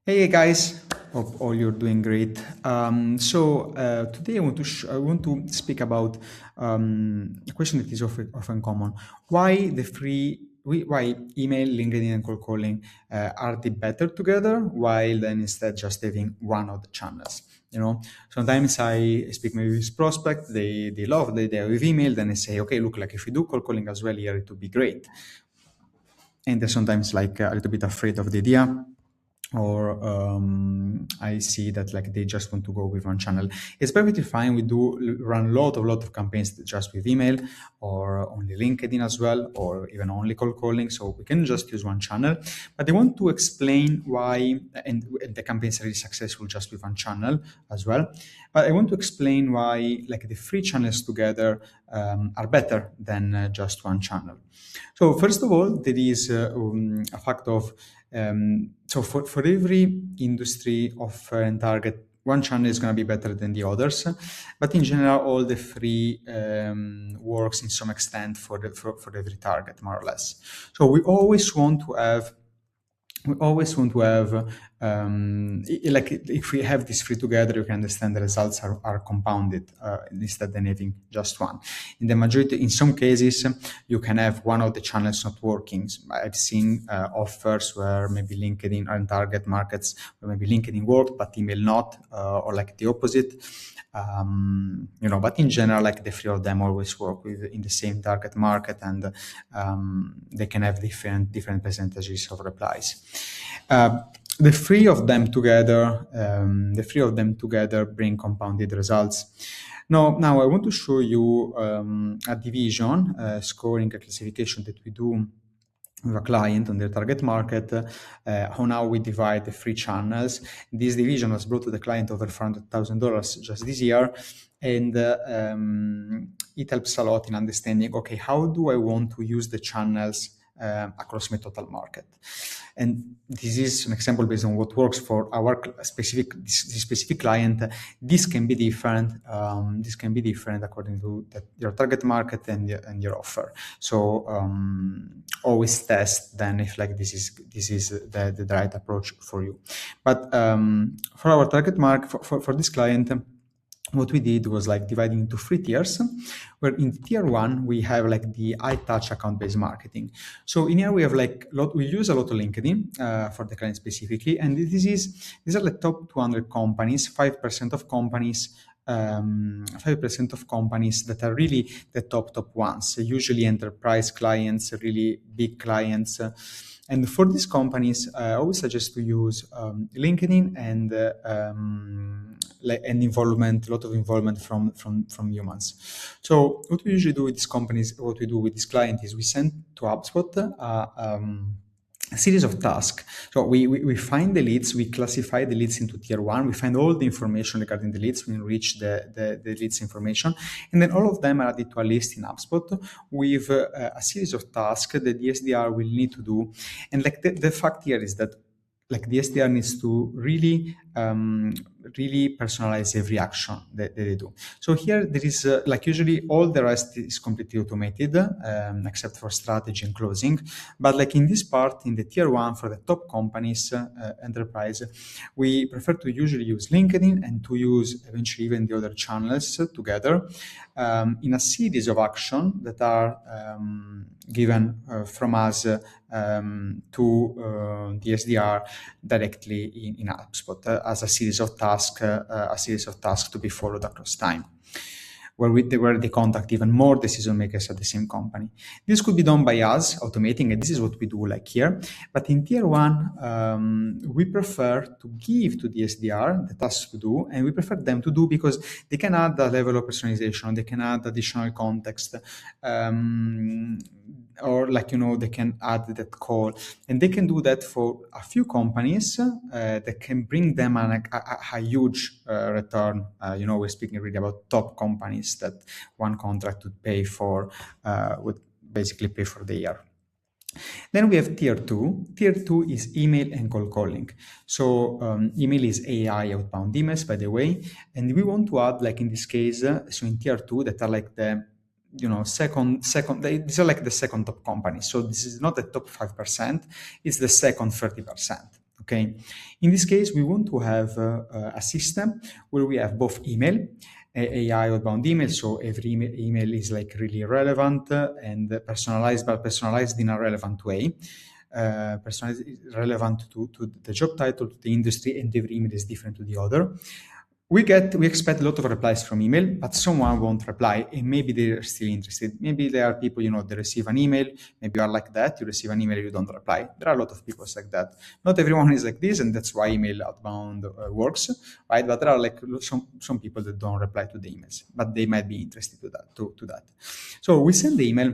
Hey guys, hope all you're doing great. Today I want to speak about a question that is often common. Why email, LinkedIn, and cold calling are they better together, while then instead just having one of the channels? Sometimes I speak maybe with prospect, they love the idea with email, then I say, okay, look, like if we do cold calling as well here, it would be great. And they're sometimes like a little bit afraid of the idea, or I see that like they just want to go with one channel. It's perfectly fine. We do run a lot of campaigns just with email, or only LinkedIn as well, or even only cold calling. So we can just use one channel. But I want to explain why, and the campaigns are really successful just with one channel as well. But I want to explain why like the three channels together are better than just one channel. So first of all, there is a fact of for every industry offer and target, one channel is going to be better than the others, but in general, all the three works in some extent for every target, more or less. So we always want to have like if we have these three together, you can understand the results are compounded instead than having just one. In some cases, you can have one of the channels not working. I've seen offers where maybe LinkedIn are in target markets, where maybe LinkedIn worked but email not, or like the opposite. But in general, like the three of them always work in the same target market, and they can have different percentages of replies. The three of them together bring compounded results. Now I want to show you a division, scoring, a classification that we do with a client on their target market, on how we divide the three channels. This division has brought to the client over $400,000 just this year, and it helps a lot in understanding, okay, how do I want to use the channels across my total market? And this is an example based on what works for our specific client. This can be different. According to your target market and your offer. So always test then if like this is the right approach for you. But for our target market, for this client, what we did was like dividing into three tiers, where in tier one, we have like the high touch account-based marketing. So in here we have we use a lot of LinkedIn for the client specifically. And these are the top 200 companies, 5% of companies, 5% of companies that are really the top ones, usually enterprise clients, really big clients. And for these companies, I always suggest to use LinkedIn and a lot of involvement from humans. So what we usually do with these companies, what we do with this client is we send to HubSpot a series of tasks. So we find the leads, we classify the leads into tier one, we find all the information regarding the leads, we enrich the leads information, and then all of them are added to a list in HubSpot with a series of tasks that the SDR will need to do. And like the fact here is that like the SDR needs to really personalize every action that they do. So here there is usually all the rest is completely automated, except for strategy and closing. But like in this part, in the tier one for the top companies, enterprise, we prefer to usually use LinkedIn and to use eventually even the other channels together in a series of actions that are given from us to the SDR directly in HubSpot as a series of tasks to be followed across time, where they contact even more decision makers at the same company. This could be done by us automating, and this is what we do like here. But in tier one, we prefer to give to the SDR the tasks to do, and we prefer them to do because they can add a level of personalization, they can add additional context, or they can add that call, and they can do that for a few companies that can bring them a huge return. We're speaking really about top companies that one contract would pay for, would basically pay for the year. Then we have tier two. Tier two is email and cold calling. So email is AI outbound emails, by the way, and we want to add, like in this case, so in tier two, that are like the second, these are like the second top companies. So this is not the top 5%, it's the second 30%. Okay. In this case, we want to have a system where we have both email, AI outbound email, so every email is like really relevant and personalized, but personalized in a relevant way. Personalized, relevant to the job title, to the industry, and every email is different to the other. We expect a lot of replies from email, but someone won't reply, and maybe they're still interested. Maybe there are people, they receive an email, maybe you are like that, you receive an email, you don't reply. There are a lot of people like that. Not everyone is like this, and that's why email outbound works, right? But there are like some people that don't reply to the emails, but they might be interested to that. So we send the email,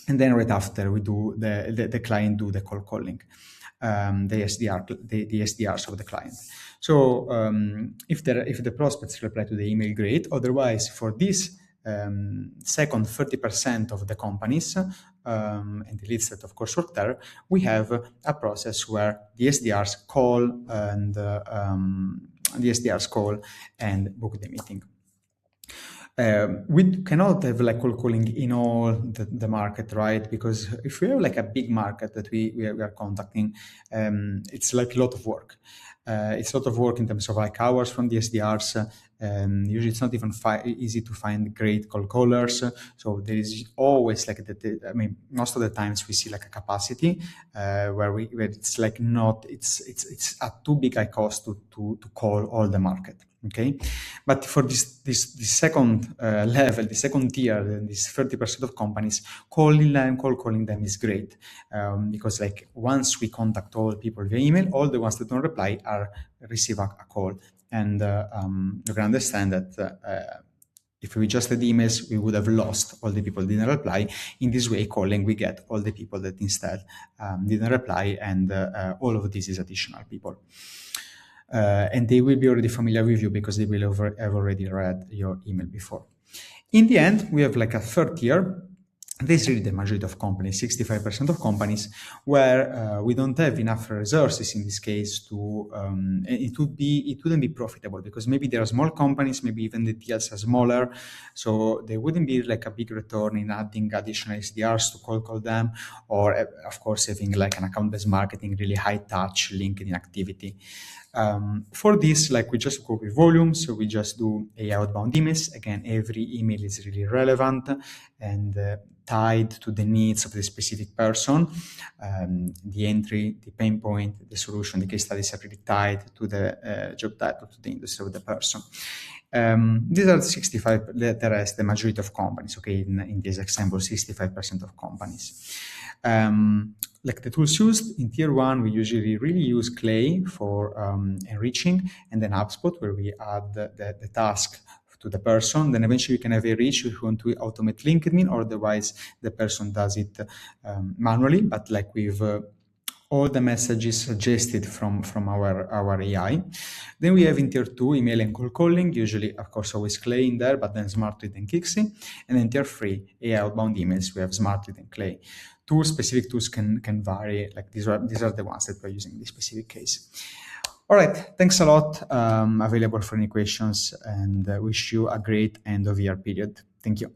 and then right after we do the client do the cold calling. The SDRs of the client. So if the prospects reply to the email, great. Otherwise, for this second 30% of the companies and the leads that of course work there, we have a process where the SDRs call and book the meeting. We cannot have like cold calling in all the market, right? Because if we have like a big market that we are contacting, it's like a lot of work. It's a lot of work in terms of like hours from the SDRs. Usually it's not even easy to find great cold callers. So there is always like most of the times we see like a capacity where it's like it's at too big a cost to call all the market. Okay, but for this second level, the second tier, this 30% of companies, cold calling them is great because like once we contact all people via email, all the ones that don't reply receive a call, and you can understand that if we just had emails, we would have lost all the people that didn't reply. In this way, calling, we get all the people that instead didn't reply, and all of this is additional people. And they will be already familiar with you because they will have already read your email before. In the end, we have like a third tier. This is really the majority of companies, 65% of companies, where we don't have enough resources in this case to, it wouldn't be profitable because maybe there are small companies, maybe even the deals are smaller. So there wouldn't be like a big return in adding additional SDRs to call them, or of course, having like an account-based marketing, really high touch LinkedIn activity. For this, like we just go with volume, so we just do a outbound emails. Again, every email is really relevant and tied to the needs of the specific person. The entry, the pain point, the solution, the case studies are really tied to the job title, to the industry of the person. These are 65, the rest, the majority of companies, okay, in this example, 65% of companies. Like the tools used in tier one, we usually really use Clay for enriching, and then HubSpot where we add the task to the person. Then eventually you can have a reach if you want to automate LinkedIn, or otherwise the person does it manually, but like with all the messages suggested from our AI. Then we have in tier two, email and cold calling, usually, of course, always Clay in there, but then Smartlead and Kixi. And then tier three, AI outbound emails, we have Smartlead and Clay. Specific tools can vary, like these are the ones that we're using in this specific case. All right, thanks a lot. Available for any questions, and wish you a great end of year period. Thank you.